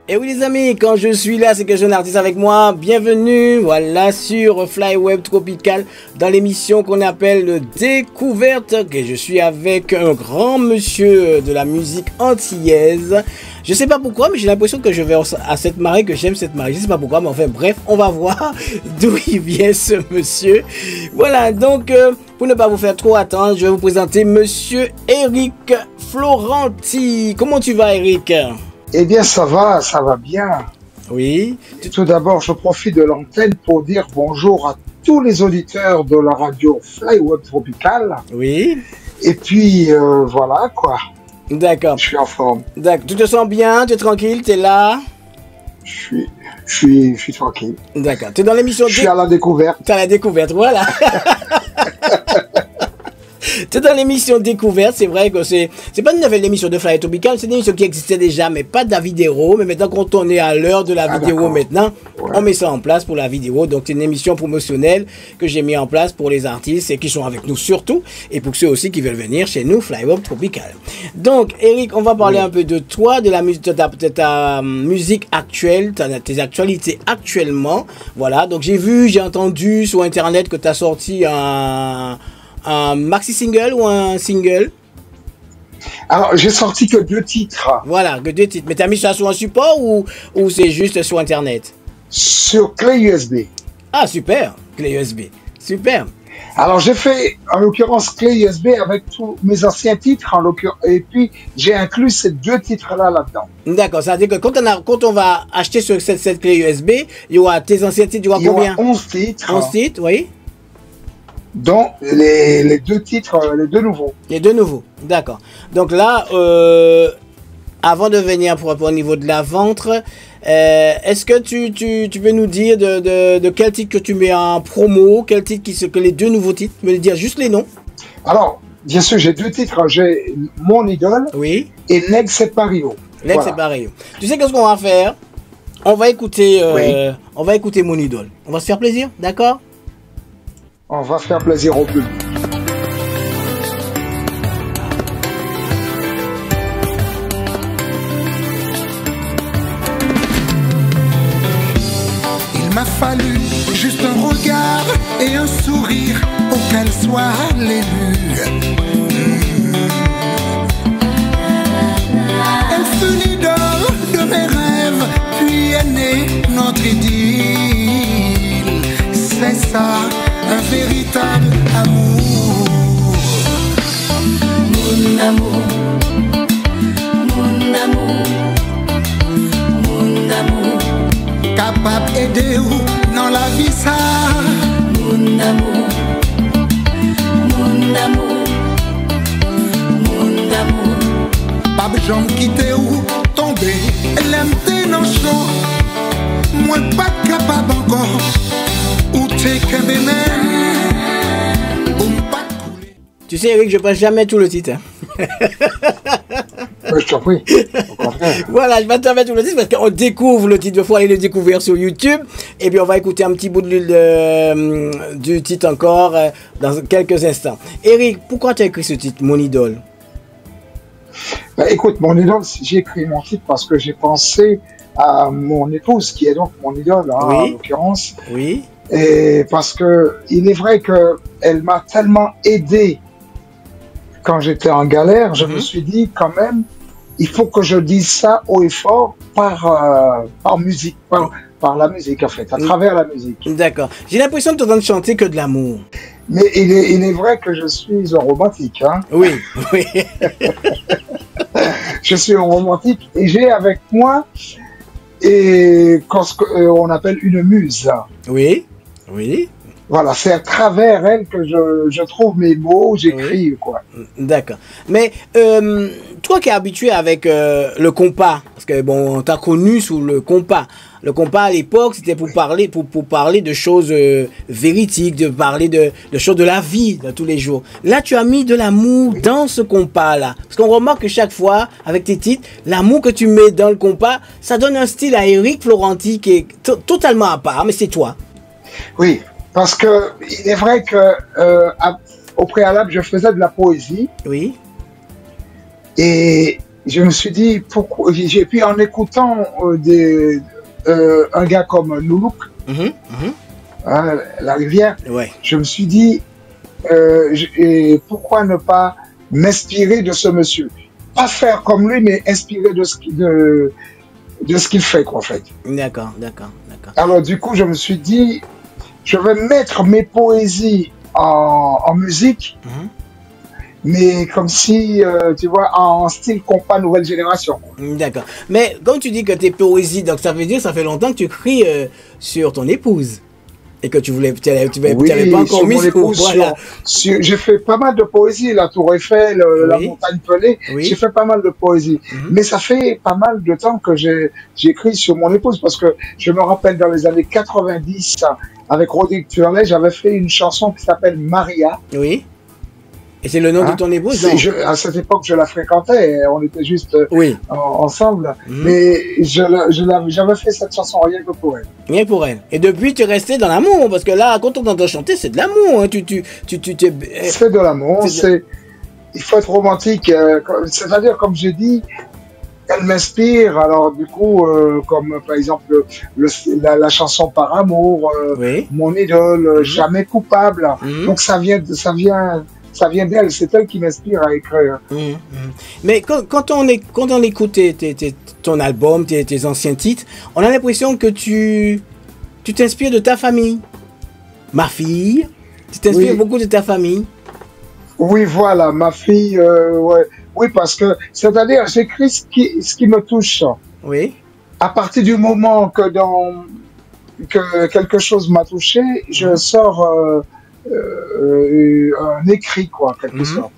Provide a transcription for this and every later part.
Et oui les amis, quand je suis là, c'est que j'ai un artiste avec moi. Bienvenue, voilà, sur Flyweb Tropical, dans l'émission qu'on appelle Découverte. Et je suis avec un grand monsieur de la musique antillaise. Je sais pas pourquoi, mais j'ai l'impression que je vais à cette marée, que j'aime cette marée. Je sais pas pourquoi, mais enfin bref, on va voir d'où il vient ce monsieur. Voilà, donc pour ne pas vous faire trop attendre, je vais vous présenter monsieur Eric Florenti. Comment tu vas, Eric? Eh bien, ça va bien. Oui. Tout d'abord, je profite de l'antenne pour dire bonjour à tous les auditeurs de la radio Flyweb Tropical. Oui. Et puis, voilà, quoi. D'accord. Je suis en forme. D'accord. Tu te sens bien? Tu es tranquille? Tu es là? Je suis tranquille. D'accord. Tu es dans l'émission... Je suis à la découverte. Tu es à la découverte, voilà. Tu es dans l'émission Découverte, c'est vrai que c'est pas une nouvelle émission de Flyweb Tropical, c'est une émission qui existait déjà, mais pas de la vidéo. Mais maintenant, quand on est à l'heure de la vidéo maintenant, ouais, on met ça en place pour la vidéo. Donc, c'est une émission promotionnelle que j'ai mis en place pour les artistes et qui sont avec nous surtout, et pour ceux aussi qui veulent venir chez nous, Flyweb Tropical. Donc, Eric, on va parler un peu de toi, de la musique, de ta musique actuelle, tes actualités actuellement. Voilà, donc j'ai entendu sur Internet que tu as sorti un maxi single ou un single? Alors, j'ai sorti que 2 titres. Voilà, que 2 titres. Mais tu as mis ça sur un support ou c'est juste sur Internet? Sur clé USB. Ah, super, clé USB. Super. Alors, j'ai fait, en l'occurrence, clé USB avec tous mes anciens titres, en l'occurrence, et puis j'ai inclus ces 2 titres-là là-dedans. D'accord, ça veut dire que quand on va acheter sur cette clé USB, il y aura tes anciens titres, il y aura combien? 11 titres. 11 titres, oui. Dont les 2 titres, les 2 nouveaux. Les 2 nouveaux, d'accord. Donc là, avant de venir au niveau de la vente, est-ce que tu peux nous dire de quel titre que tu mets en promo, quel titre que les 2 nouveaux titres, tu peux me dire juste les noms? Alors, bien sûr, j'ai 2 titres, j'ai Mon Idole, oui, et Neg Separio. Neg Separio. Tu sais qu'est-ce qu'on va faire? On va écouter Mon Idole. On va se faire plaisir, d'accord? On va faire plaisir au public. Il m'a fallu juste un regard et un sourire pour qu'elle soit l'élu. Elle fut l'idole de mes rêves, puis est née notre idylle. C'est ça, un véritable amour. Mon amour, mon amour, mon amour, capable d'aider ou dans la vie ça. Mon amour, mon amour, mon amour. Pas besoin de quitter ou tomber, l'aime dans chaud. Moi pas capable encore. Tu sais, Eric, je passe jamais tout le titre. Hein. Je t'en prie. Au contraire. Voilà, je vais te mettre tout le titre parce qu'on découvre le titre. Il faut aller le découvrir sur YouTube. Et puis, on va écouter un petit bout du titre encore dans quelques instants. Eric, pourquoi tu as écrit ce titre, Mon Idole? Ben, écoute, Mon Idole, j'ai écrit mon titre parce que j'ai pensé à mon épouse, qui est donc mon idole, hein, oui, en l'occurrence. Oui. Et parce que il est vrai qu'elle m'a tellement aidé quand j'étais en galère, je me suis dit quand même, il faut que je dise ça haut et fort par musique, par la musique en fait, à travers la musique. D'accord. J'ai l'impression de t'entendre chanter que de l'amour. Mais il est vrai que je suis un romantique. Hein. Oui, oui. Je suis un romantique et j'ai avec moi et ce qu'on appelle une muse. Oui, oui. Voilà, c'est à travers elle que je trouve mes mots, j'écris, oui, quoi. D'accord. Mais toi qui es habitué avec le compas, parce que bon, on t'a connu sous le compas. Le compas à l'époque, c'était pour parler de choses véridiques, de parler de choses de la vie de tous les jours. Là, tu as mis de l'amour, oui, dans ce compas-là. Parce qu'on remarque que chaque fois, avec tes titres, l'amour que tu mets dans le compas, ça donne un style à Eric Florenti qui est totalement à part, mais c'est toi. Oui. Parce que il est vrai que au préalable, je faisais de la poésie. Oui. Et je me suis dit, pourquoi, et puis en écoutant un gars comme Loulouk, hein, La Rivière, Ouais. je me suis dit, et pourquoi ne pas m'inspirer de ce monsieur? Pas faire comme lui, mais inspirer de ce qu'il fait, quoi, en fait. D'accord, d'accord, d'accord. Alors, du coup, je me suis dit, je vais mettre mes poésies en musique, mais comme si, tu vois, en style compas nouvelle génération. D'accord. Mais comme tu dis que tes poésies, donc ça veut dire que ça fait longtemps que tu cries sur ton épouse. Et que tu n'avais pas encore sur mis mon épouse, voilà. j'ai fait pas mal de poésie, la Tour Eiffel, la montagne Pelée, j'ai fait pas mal de poésie. Mais ça fait pas mal de temps que j'écris sur mon épouse, parce que je me rappelle dans les années 90, avec Rodrigue Turlet, j'avais fait une chanson qui s'appelle Maria. Oui. Et c'est le nom de ton épouse, non? À cette époque, je la fréquentais, on était juste ensemble, mais j'avais fait cette chanson rien que pour elle. Rien pour elle. Et depuis, tu es resté dans l'amour, parce que là, quand on t'entend chanter, c'est de l'amour. Hein. C'est de l'amour, il faut être romantique, c'est-à-dire, comme j'ai dit, elle m'inspire, alors du coup, comme par exemple la chanson Par amour, Mon idole, Jamais coupable, donc ça vient d'elle, c'est elle qui m'inspire à écrire. Mais quand on écoute ton album, tes anciens titres, on a l'impression que tu t'inspires de ta famille. Ma fille, tu t'inspires beaucoup de ta famille. Oui, voilà, ma fille, ouais. Oui, parce que, c'est-à-dire, j'écris ce qui me touche. Oui. À partir du moment que quelque chose m'a touché, je sors un écrit, quoi, quelque sorte.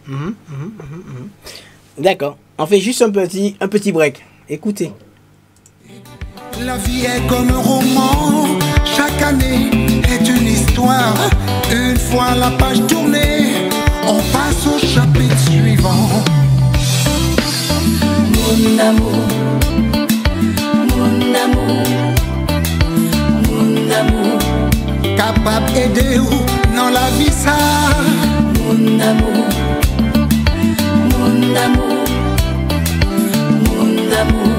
D'accord. On fait juste un petit break. Écoutez. La vie est comme un roman, chaque année est une histoire. Une fois la page tournée, on passe au chapitre suivant. Mon amour, mon amour, mon amour. Capable d'aider ou dans la vie ça. Mon amour, mon amour, mon amour.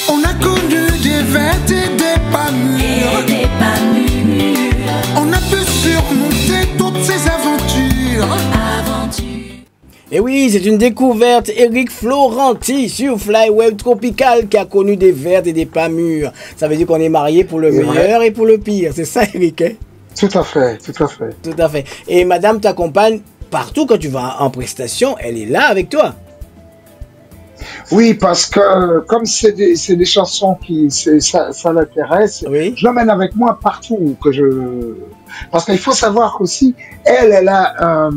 On a connu des vertes et des pas mûres. On a pu surmonter toutes ces aventures. Et oui, c'est une découverte. Eric Florenti sur Flyweb Tropical qui a connu des vertes et des pas mûres. Ça veut dire qu'on est marié pour le meilleur et pour le pire. C'est ça, Eric, hein? Tout à fait, tout à fait. Tout à fait. Et madame t'accompagne partout quand tu vas en prestation. Elle est là avec toi. Oui, parce que comme c'est des chansons ça l'intéresse, je l'emmène avec moi partout parce qu'il faut savoir qu'aussi, elle a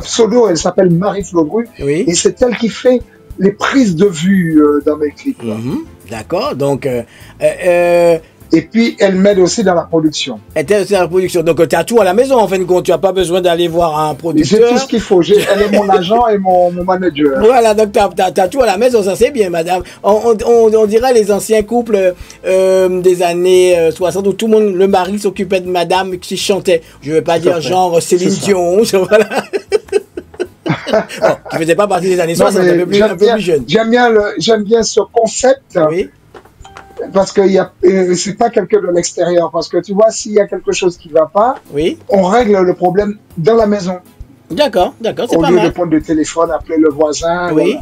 pseudo, elle s'appelle Marie Flobru, et c'est elle qui fait les prises de vue dans mes clips. D'accord, donc et puis elle m'aide aussi dans la production. Elle t'aide aussi dans la production, donc tu as tout à la maison en fin de compte, tu n'as pas besoin d'aller voir un producteur. J'ai tout ce qu'il faut, elle est mon agent et mon manager. Voilà, donc tu as tout à la maison, ça c'est bien madame. On dirait les anciens couples des années 60 où tout le monde, le mari s'occupait de madame qui chantait. Je ne veux pas dire genre Céline Dion, voilà. Bon, tu ne faisais pas partie des années 60, un peu plus jeune. J'aime bien ce concept. Oui. Parce que c'est pas quelqu'un de l'extérieur. Parce que tu vois, s'il y a quelque chose qui va pas, on règle le problème dans la maison. D'accord, c'est pas mal. Au lieu de prendre le téléphone, appeler le voisin. Oui,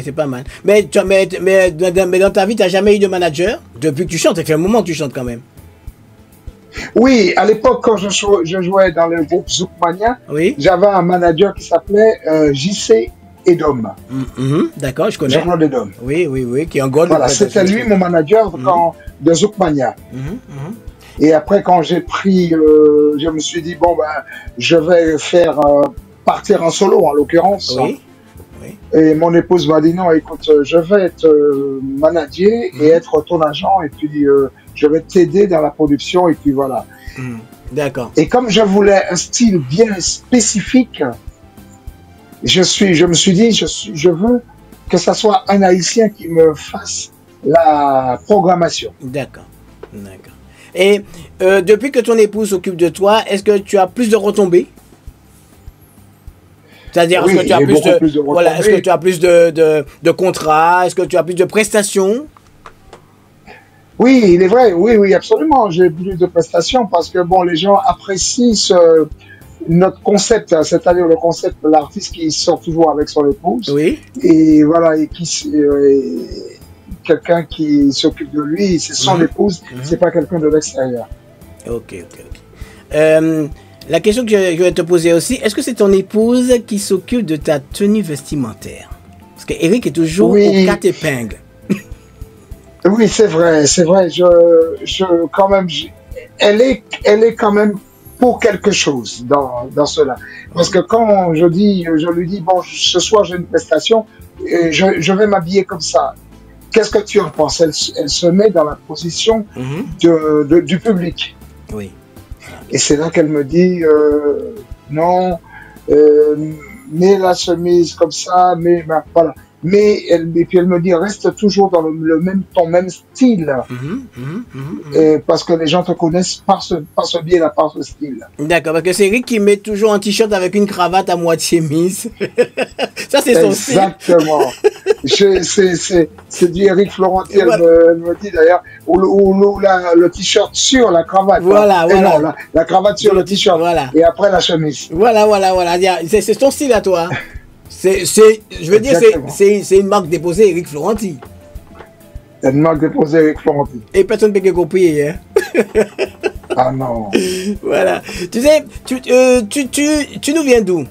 c'est pas mal. Mais dans ta vie, tu n'as jamais eu de manager depuis que tu chantes. Ça fait un moment que tu chantes quand même. Oui, à l'époque, quand je jouais dans le groupe Zoukmania, j'avais un manager qui s'appelait JC Edom. D'accord, je connais. Jean-Claude Edom. Oui, qui est un gold. Voilà, c'était lui mon manager de Zoukmania. Et après, quand j'ai pris, je me suis dit, bon, ben, je vais partir en solo, en l'occurrence. Et mon épouse m'a dit, non, écoute, je vais être manager et être ton agent, et puis je vais t'aider dans la production, et puis voilà. D'accord. Et comme je voulais un style bien spécifique, je me suis dit, je veux que ça soit un Haïtien qui me fasse la programmation. D'accord. Et depuis que ton épouse s'occupe de toi, est-ce que tu as plus de retombées? C'est-à-dire, Oui, est-ce que tu as et plus beaucoup plus de voilà, est-ce que tu as plus de contrats? Est-ce que tu as plus de prestations? Oui, il est vrai, oui, oui, absolument. J'ai plus de prestations parce que bon, les gens apprécient notre concept, hein, c'est-à-dire le concept de l'artiste qui sort toujours avec son épouse. Oui. Et voilà, et quelqu'un qui s'occupe de lui, c'est son épouse, c'est pas quelqu'un de l'extérieur. Ok, ok, ok. La question que je vais te poser aussi, est-ce que c'est ton épouse qui s'occupe de ta tenue vestimentaire? Parce que Eric est toujours aux quatre épingles. Oui, c'est vrai, c'est vrai. Quand même, elle est quand même pour quelque chose dans cela. Parce que quand je lui dis, bon, ce soir j'ai une prestation, je vais m'habiller comme ça. Qu'est-ce que tu en penses? Elle se met dans la position du public. Oui. Et c'est là qu'elle me dit, non, mets la chemise comme ça, voilà. Mais et puis elle me dit, reste toujours dans ton même style. Parce que les gens te connaissent par ce biais-là, par ce style. D'accord, parce que c'est Eric qui met toujours un t-shirt avec une cravate à moitié mise. Ça, c'est son style. Exactement. C'est du Eric Florenti, elle me dit d'ailleurs, ou le t-shirt sur la cravate. Voilà, voilà. Non, la cravate sur le t-shirt. Voilà. Et après la chemise. Voilà. C'est ton style à toi. Je veux dire, c'est une marque déposée Eric Florenti. C'est une marque déposée Eric Florenti. Et personne ne peut copier, hein. Ah non. Voilà. Tu sais, tu nous viens d'où?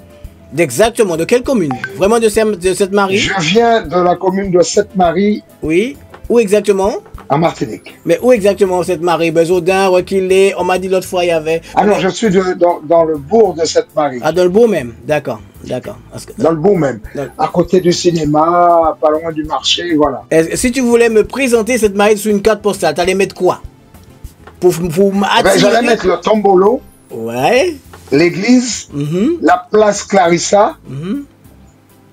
Exactement, de quelle commune? Vraiment de Sainte-Marie? Je viens de la commune de Sainte-Marie. Oui. Où exactement? En Martinique. Mais où exactement Sainte-Marie? Besaudin, Requilé, on m'a dit l'autre fois il y avait... Ah non, je suis dans le bourg de Sainte-Marie. Ah, dans le bourg même? D'accord. Dans le bourg même. À côté du cinéma, pas loin du marché, voilà. Si tu voulais me présenter Sainte-Marie sur une carte postale, t'allais mettre quoi? Pour m'attirer... J'allais mettre le tombolo. Ouais. L'église, la place Clarissa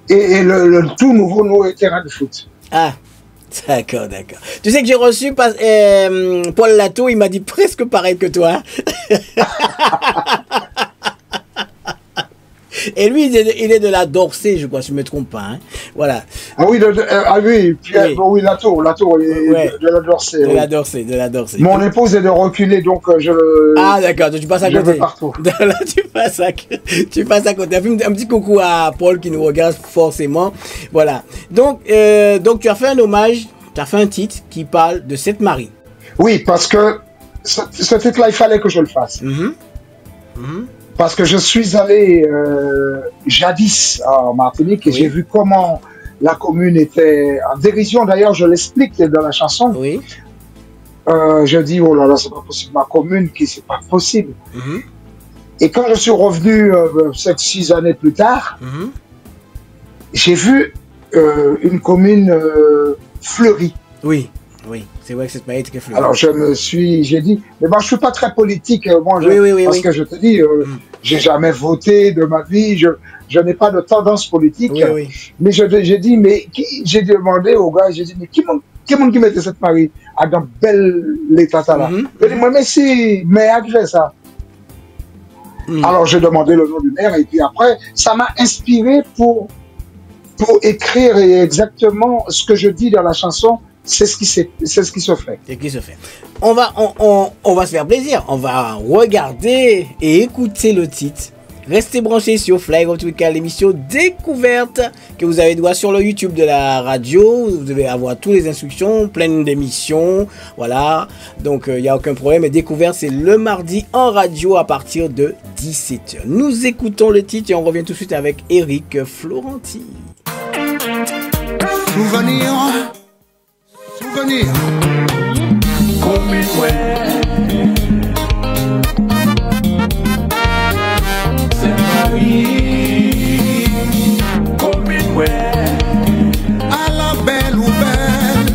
et le tout nouveau terrain de foot. Ah, d'accord. Tu sais que j'ai reçu Paul Latour, il m'a dit presque pareil que toi. Et lui, il est de la Dorsée, je crois, si je ne me trompe pas. Hein. Voilà. Ah oui, oui, Latour, il est de la Dorsée. De la Dorsée. Mon épouse est de Requilé, donc Ah d'accord, tu passes à côté. Je vais partout. Là, tu passes à côté. Un petit coucou à Paul qui nous regarde forcément. Voilà. Donc tu as fait un hommage, tu as fait un titre qui parle de Sainte-Marie. Oui, parce que ce titre-là, il fallait que je le fasse. Parce que je suis allé jadis en Martinique et j'ai vu comment la commune était en dérision. D'ailleurs, je l'explique dans la chanson. Oui. Je dis, oh là là, c'est pas possible. Ma commune, c'est pas possible. Et quand je suis revenu 6 années plus tard, j'ai vu une commune fleurie. Oui. C'est vrai que cette maïs qui est fleurie. Alors j'ai dit, mais moi je suis pas très politique, parce que je te dis, j'ai jamais voté de ma vie, je n'ai pas de tendance politique. Mais j'ai dit, j'ai demandé aux gars, j'ai dit, mais qui mettait cette Marie à dans bel l'état là? J'ai dit, moi, mais si, mais à qui fait ça? Alors j'ai demandé le nom du maire et puis après, ça m'a inspiré pour écrire exactement ce que je dis dans la chanson. C'est ce qui se fait. C'est qui se fait. On va se faire plaisir. On va regarder et écouter le titre. Restez branchés sur Fly Road Weekend, l'émission découverte que vous avez droit sur le YouTube de la radio. Vous devez avoir toutes les instructions, plein d'émissions. Voilà. Donc, il n'y a aucun problème. Et découverte, c'est le mardi en radio à partir de 17h. Nous écoutons le titre et on revient tout de suite avec Eric Florenti. Souvenir. À la belle ou belle.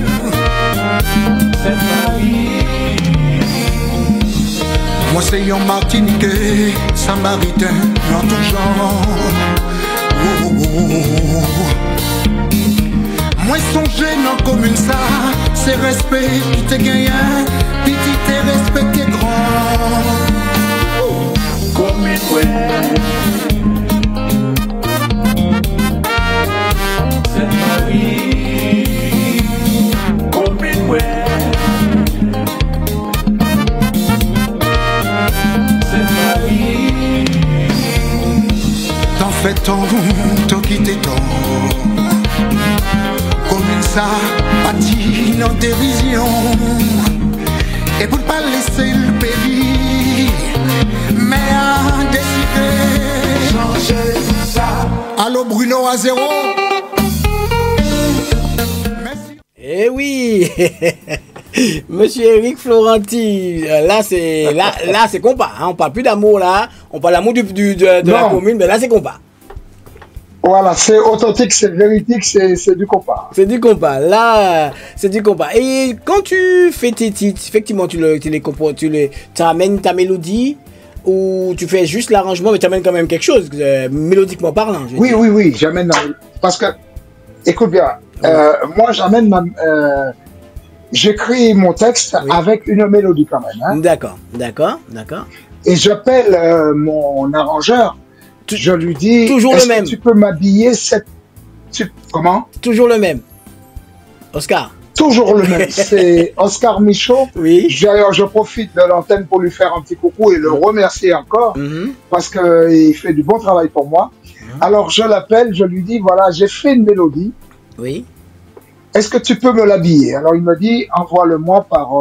Moi c'est un Martiniquais, Samaritain, en tout genre. Moi songer dans commune ça, c'est respect qui te gagne, petit t'es respecté grand. Commune fait tant, t'as quitté tant. Commune ça, bâti en dérision. Et pour ne pas laisser le pays, mais à décider. Changer ça. Allô Bruno à zéro. Eh oui. Monsieur Eric Florenti, là c'est compas, hein. On parle plus d'amour là, on parle d'amour de la commune, mais là c'est compas. Voilà, c'est authentique, c'est véridique, c'est du compas. C'est du compas, là c'est du compas. Et quand tu fais tes titres, effectivement tu amènes ta mélodie ou tu fais juste l'arrangement, mais tu amènes quand même quelque chose, mélodiquement parlant. Oui, j'amène, parce que, écoute bien, moi j'amène j'écris mon texte avec une mélodie quand même. Hein. D'accord. Et j'appelle mon arrangeur, je lui dis, toujours le même. Tu peux m'habiller Comment? Toujours le même. Oscar. Toujours le même. C'est Oscar Michaud. Oui. D'ailleurs, je profite de l'antenne pour lui faire un petit coucou et le remercier encore parce qu'il fait du bon travail pour moi. Alors, je l'appelle, je lui dis, voilà, j'ai fait une mélodie. Oui. Est-ce que tu peux me l'habiller? Alors il me dit, envoie-le-moi par...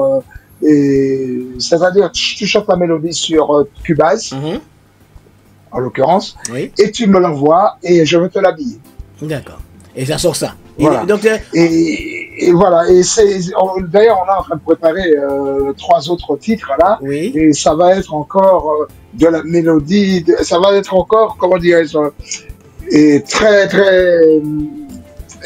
c'est-à-dire, tu chantes la mélodie sur Cubase, en l'occurrence, et tu me l'envoies et je vais te l'habiller. D'accord. Et ça sort ça. Voilà. Et voilà. Et d'ailleurs, on est en train de préparer 3 autres titres là. Oui. Et ça va être encore de la mélodie, ça va être encore, comment dirais-je, et très, très...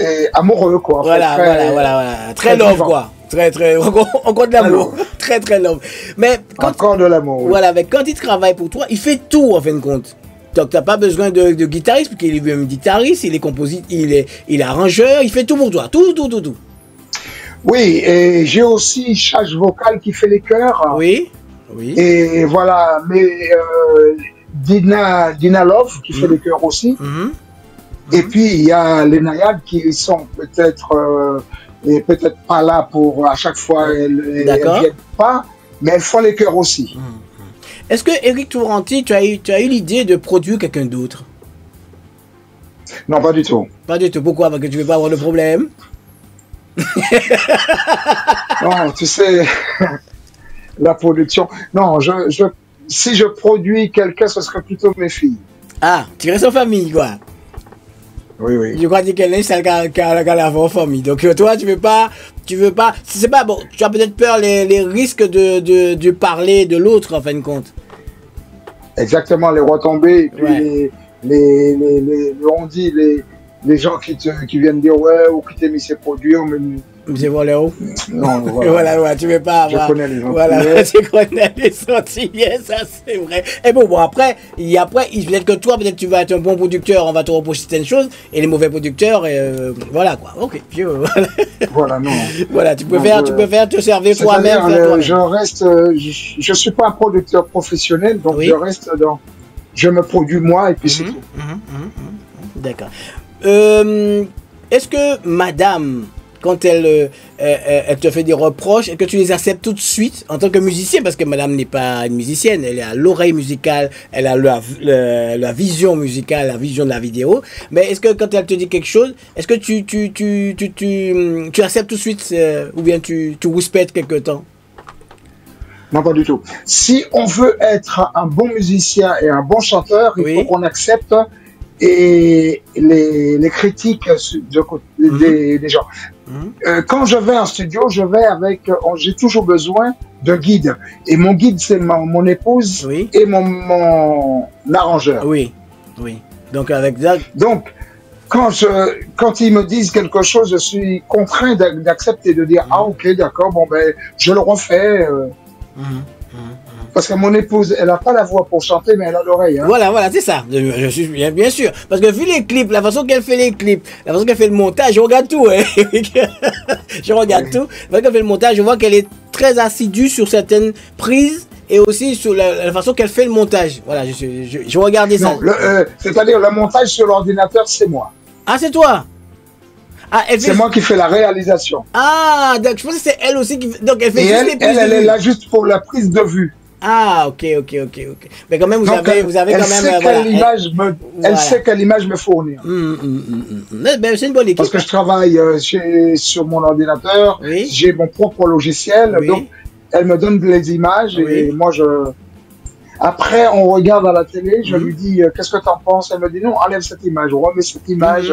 Et amoureux quoi. Voilà. Très love vivant. Quoi. Très encore de l'amour. Très love. Mais encore de l'amour. Voilà, mais quand il travaille pour toi, il fait tout en fin de compte. Donc t'as pas besoin de guitariste parce qu'il est même guitariste, il est compositeur, il est arrangeur, il fait tout pour toi, tout. Oui, et j'ai aussi Chage Vocal qui fait les chœurs. Oui. Et voilà, mais Dina Love qui fait les chœurs aussi. Et puis, il y a les naïades qui sont peut-être pas là pour à chaque fois, elles ne viennent pas, mais elles font les chœurs aussi. Est-ce que, Eric Florenti, tu as eu l'idée de produire quelqu'un d'autre? Non, pas du tout. Pas du tout. Pourquoi? Parce que tu ne veux pas avoir de problème? Non, tu sais, la production... Non, si je produis quelqu'un, ce serait plutôt mes filles. Ah, tu restes en famille, quoi. Oui. Je crois que quelqu'un c'est la en famille. Donc toi tu veux pas, c'est pas bon, tu as peut-être peur les risques de parler de l'autre en fin de compte. Exactement, les retombées, et puis on dit les gens qui viennent dire ouais, ou qui t'aiment mis ces produits, c'est voilà où? Non, voilà, tu veux pas avoir. Je connais les gens. Voilà, tu connais les Antillais, ça c'est vrai. Et bon, après, peut-être que toi, peut-être tu vas être un bon producteur, on va te reprocher certaines choses, et les mauvais producteurs, voilà quoi. Ok, voilà, non. Voilà, tu peux faire te servir toi-même. Je suis pas un producteur professionnel, donc je me produis moi et puis c'est tout. D'accord. Est-ce que madame, quand elle te fait des reproches, est-ce que tu les acceptes tout de suite en tant que musicien? Parce que madame n'est pas une musicienne, elle a l'oreille musicale, elle a la vision musicale, la vision de la vidéo. Mais est-ce que quand elle te dit quelque chose, est-ce que tu acceptes tout de suite ou bien tu respectes quelque temps? Non, pas du tout. Si on veut être un bon musicien et un bon chanteur, il faut qu'on accepte et les critiques des gens. Quand je vais en studio, j'ai toujours besoin d'un guide. Et mon guide, c'est mon épouse et mon arrangeur. Oui. Donc, avec ça... Donc, quand ils me disent quelque chose, je suis contraint d'accepter, de dire ah ok, d'accord, bon ben, je le refais. Parce que mon épouse, elle n'a pas la voix pour chanter, mais elle a l'oreille. Hein. Voilà, c'est ça. Je suis bien sûr. Parce que vu les clips, la façon qu'elle fait les clips, la façon qu'elle fait le montage, je regarde tout. Hein. Je regarde tout. La façon qu'elle fait le montage, je vois qu'elle est très assidue sur certaines prises et aussi sur la façon qu'elle fait le montage. Voilà, je regardais ça. C'est-à-dire le montage sur l'ordinateur, c'est moi. Ah, c'est toi? C'est moi qui fais la réalisation. Ah, donc je pense que c'est elle aussi qui... Donc elle fait juste les prises elle est là juste pour la prise de vue. Ah, ok. Mais quand même, vous Donc, avez quand même... elle sait quelle image me fournir. Ben, c'est une bonne équipe. Parce que je travaille sur mon ordinateur, Oui. j'ai mon propre logiciel, Oui. donc elle me donne des images et moi Après, on regarde à la télé, je lui dis qu'est-ce que tu en penses? Elle me dit non, enlève cette image, remet cette image.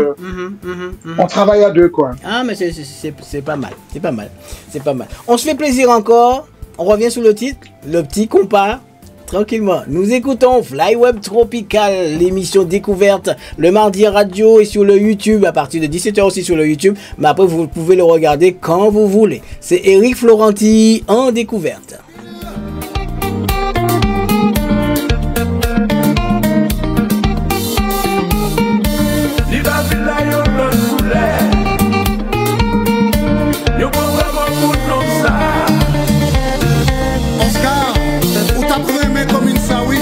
On travaille à deux, quoi. Ah, mais c'est pas mal. C'est pas mal. C'est pas mal. On se fait plaisir encore. On revient sur le titre. Le petit compas. Tranquillement. Nous écoutons Flyweb Tropical, l'émission découverte le mardi à radio et sur le YouTube à partir de 17h aussi sur le YouTube. Mais après, vous pouvez le regarder quand vous voulez. C'est Eric Florenti en découverte. Oscar, où t'as aimé comme une saoui?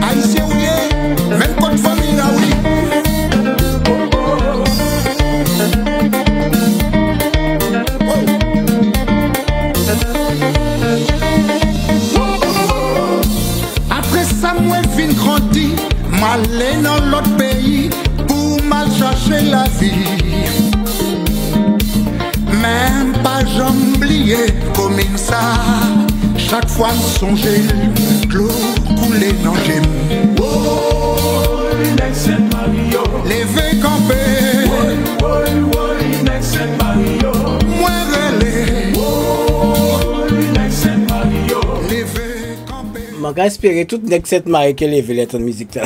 Haïtien ou bien, même contre famille là, oui. Après ça, moi, fin grandi, m'aller dans l'autre pays pour mal chercher la vie. Même pas j'oublié comme ça. Chaque fois me songer l'eau couler dans j'aime. Oh, Saint Mario. Levé campé. Saint Mario. Moi relais. Oh, Saint Mario. Levé campé. Je vais espérer tout next set Marie qu'elle est lettre de musique là.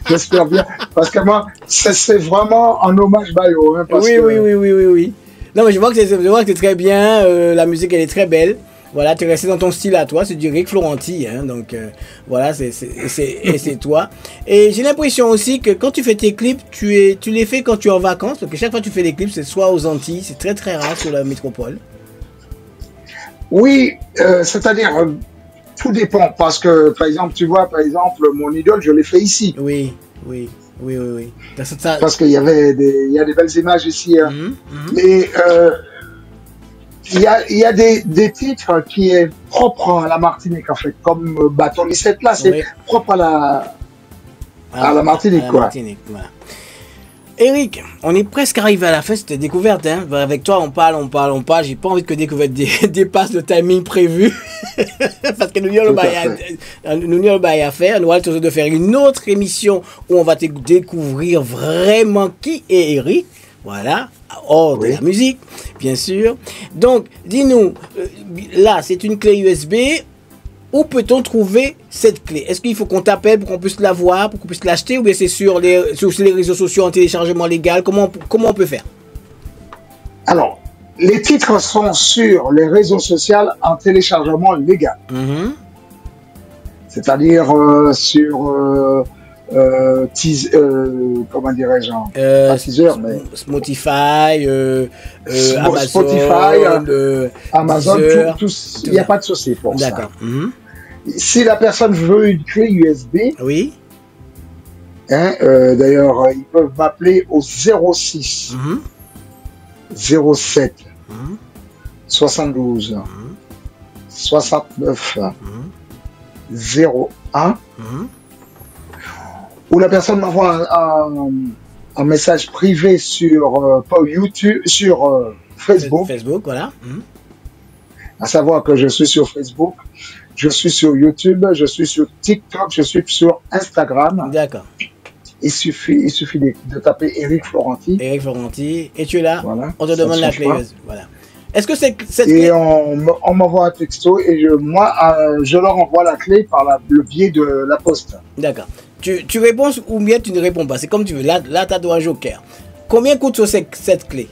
J'espère bien. Parce que moi, c'est vraiment un hommage Bayo. Hein, parce Oui. Non, mais je vois que c'est très bien. La musique, elle est très belle. Voilà, tu es resté dans ton style à toi. C'est du Rick Florenti. Hein, donc, voilà, c'est toi. Et j'ai l'impression aussi que quand tu fais tes clips, tu les fais quand tu es en vacances. Parce que chaque fois que tu fais des clips, c'est soit aux Antilles. C'est très, très rare sur la métropole. Oui, c'est-à-dire, tout dépend. Parce que, par exemple, tu vois, mon idole, je l'ai fait ici. Oui. Parce qu'il y a des belles images ici. Hein. Mais il y a des titres qui est propre à la Martinique, en fait. Comme Bâton 17, là, c'est propre à la Martinique, quoi. Martinique, voilà. Eric, on est presque arrivé à la fin de cette découverte. Hein. Avec toi, on parle. J'ai pas envie que découverte dépasse le timing prévu. Parce que nous avons le bail à faire. Nous allons toujours de faire une autre émission où on va te découvrir vraiment qui est Eric. Voilà. Hors de la musique, bien sûr. Donc, dis-nous, là, c'est une clé USB. Où peut-on trouver cette clé? Est-ce qu'il faut qu'on t'appelle pour qu'on puisse la voir, pour qu'on puisse l'acheter, ou bien c'est sur les réseaux sociaux en téléchargement légal? Comment on peut faire? Alors, les titres sont sur les réseaux sociaux en téléchargement légal. C'est-à-dire sur comment dirais-je, Teaser, mais Spotify, Amazon, il n'y a pas de souci pour ça. D'accord. Si la personne veut une clé USB, oui. Hein, d'ailleurs, ils peuvent m'appeler au 06 07 72 69 01 ou la personne m'envoie un message privé sur YouTube, sur Facebook. Facebook, voilà. À savoir que je suis sur Facebook, je suis sur YouTube, je suis sur TikTok, je suis sur Instagram. D'accord. Il suffit de taper Eric Florenti. Eric Florenti, et tu es là. Voilà, on te demande la clé. Voilà. Est-ce que cette clé... on m'envoie un texto et je leur envoie la clé par le biais de la poste. D'accord. Tu réponds ou bien tu ne réponds pas. C'est comme tu veux. Là tu as droit joker. Combien coûte cette clé?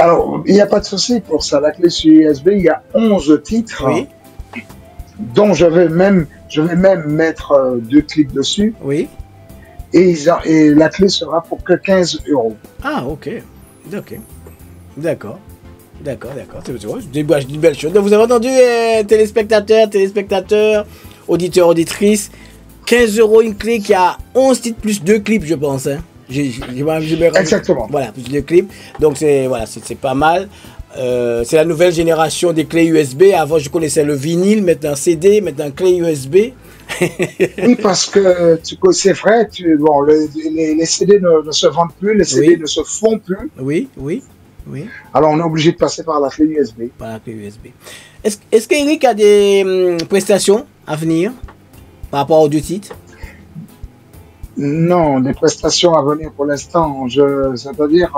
Alors, il n'y a pas de souci pour ça. La clé sur USB, il y a 11 titres. Oui. Dont je vais même mettre 2 clips dessus. Oui. Et la clé sera pour que 15 €. Ah, ok. D'accord. C'est une belle chose. Donc, vous avez entendu, téléspectateurs, auditeurs, auditrices. 15 € une clé qui a 11 titres plus 2 clips, je pense. Hein. Exactement. Voilà, plus 2 clips. Donc, c'est pas mal. c'est la nouvelle génération des clés USB. Avant, je connaissais le vinyle, maintenant CD, maintenant clé USB. Oui, parce que c'est vrai, bon, les CD ne se vendent plus, les CD Oui. ne se font plus. Oui, oui, oui, Alors, on est obligé de passer par la clé USB. par la clé USB. Est-ce qu'Eric a des prestations à venir par rapport aux deux titres? Non, des prestations à venir pour l'instant. C'est-à-dire,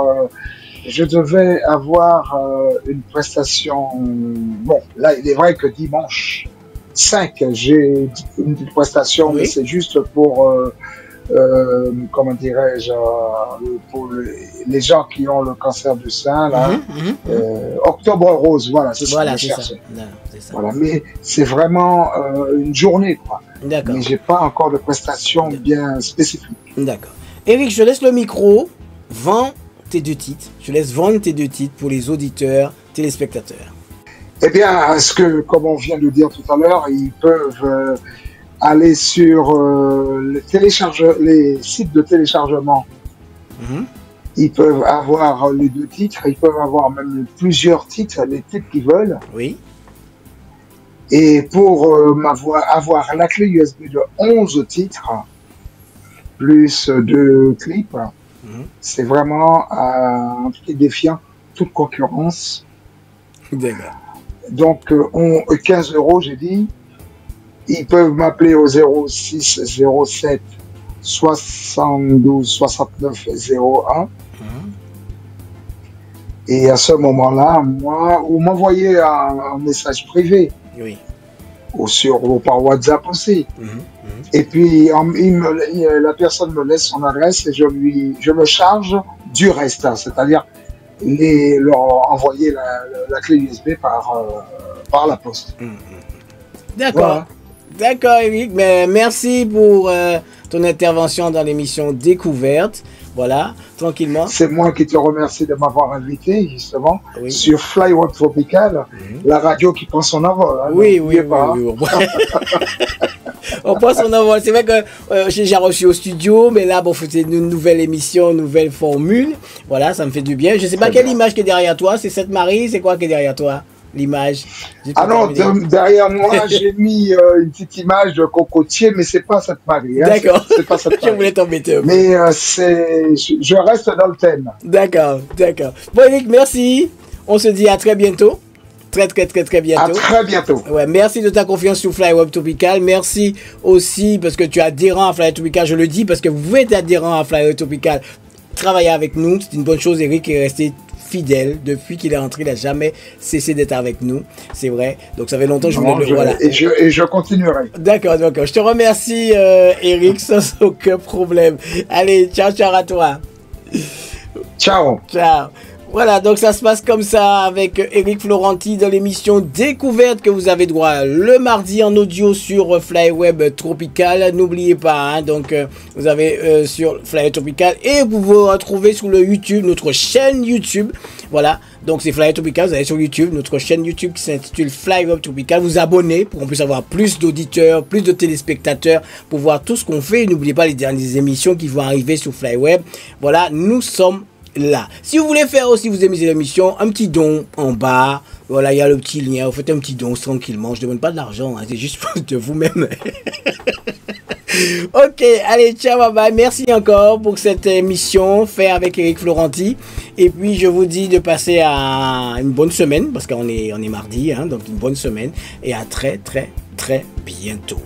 je devais avoir une prestation. Bon, là, il est vrai que dimanche 5, j'ai une petite prestation, Oui. mais c'est juste pour, comment dirais-je, pour les gens qui ont le cancer du sein, là. Octobre Rose, voilà, c'est ça Voilà, que je c'est ça. cherchais. Non, c'est ça. Voilà, mais c'est vraiment une journée, quoi. D'accord. Mais j'ai pas encore de prestations bien spécifiques. D'accord. Eric, je laisse le micro. Vends tes deux titres. Je laisse vendre tes deux titres pour les auditeurs, téléspectateurs. Eh bien, comme on vient de dire tout à l'heure, ils peuvent aller sur les sites de téléchargement. Mhm. Ils peuvent avoir les deux titres. Ils peuvent avoir même plusieurs titres, les titres qu'ils veulent. Oui. Et pour avoir la clé USB de 11 titres, plus 2 clips, c'est vraiment un prix défiant toute concurrence. D'accord. Donc, 15 €, j'ai dit. Ils peuvent m'appeler au 06 07 72 69 01. Et à ce moment-là, ou m'envoyer un message privé. Oui. Ou par WhatsApp aussi. Et puis, la personne me laisse son adresse et je me charge du reste, hein, c'est-à-dire leur envoyer la clé USB par la poste. D'accord. Voilà. D'accord, Eric. Mais merci pour ton intervention dans l'émission Découverte. Voilà, tranquillement. C'est moi qui te remercie de m'avoir invité, justement, Oui. sur Flywork Tropical, la radio qui prend son envol. Hein, Oui, n'oubliez oui, pas, oui, oui. On pense son envol. C'est vrai que j'ai déjà reçu au studio, mais là, bon, c'est une nouvelle émission, une nouvelle formule. Voilà, ça me fait du bien. Je sais pas quelle image qui est derrière toi. C'est Sainte Marie, c'est quoi qui est derrière toi? L'image. Ah non, derrière moi, j'ai mis une petite image de cocotier, mais c'est pas cette Marie. Hein, D'accord. C'est pas cette Je Marie. voulais t'embêter un peu. Mais je reste dans le thème. D'accord, d'accord. Bon, Eric, merci. On se dit à très bientôt. Très bientôt. À très bientôt. Ouais, merci de ta confiance sur Flyweb Tropical. Merci aussi parce que tu es adhérent à Flyweb Tropical. Je le dis parce que vous pouvez être adhérent à Flyweb Tropical. Travailler avec nous, c'est une bonne chose. Eric est resté fidèle depuis qu'il est entré. Il n'a jamais cessé d'être avec nous. C'est vrai. Donc ça fait longtemps que je voulais le... Voilà. Et je continuerai. D'accord. Je te remercie, Eric, sans aucun problème. Allez, ciao à toi. Ciao. Ciao. Voilà, donc ça se passe comme ça avec Eric Florenti dans l'émission Découverte que vous avez droit le mardi en audio sur Flyweb Tropical. N'oubliez pas, hein, donc vous avez sur Flyweb Tropical et vous vous retrouvez sur le YouTube, notre chaîne YouTube. Voilà, donc c'est Flyweb Tropical, vous allez sur YouTube, notre chaîne YouTube qui s'intitule Flyweb Tropical. Vous abonnez pour qu'on puisse avoir plus d'auditeurs, plus de téléspectateurs pour voir tout ce qu'on fait. N'oubliez pas les dernières émissions qui vont arriver sur Flyweb. Voilà, nous sommes là. Si vous voulez faire aussi, vous aimez l'émission, un petit don en bas. Voilà, il y a le petit lien. Vous faites un petit don tranquillement. Je ne demande pas de l'argent, hein, c'est juste de vous-même. Ok, allez, ciao, bye bye. Merci encore pour cette émission faite avec Eric Florenti. Et puis, je vous dis de passer à une bonne semaine, parce qu'on est mardi, hein, donc une bonne semaine. Et à très bientôt.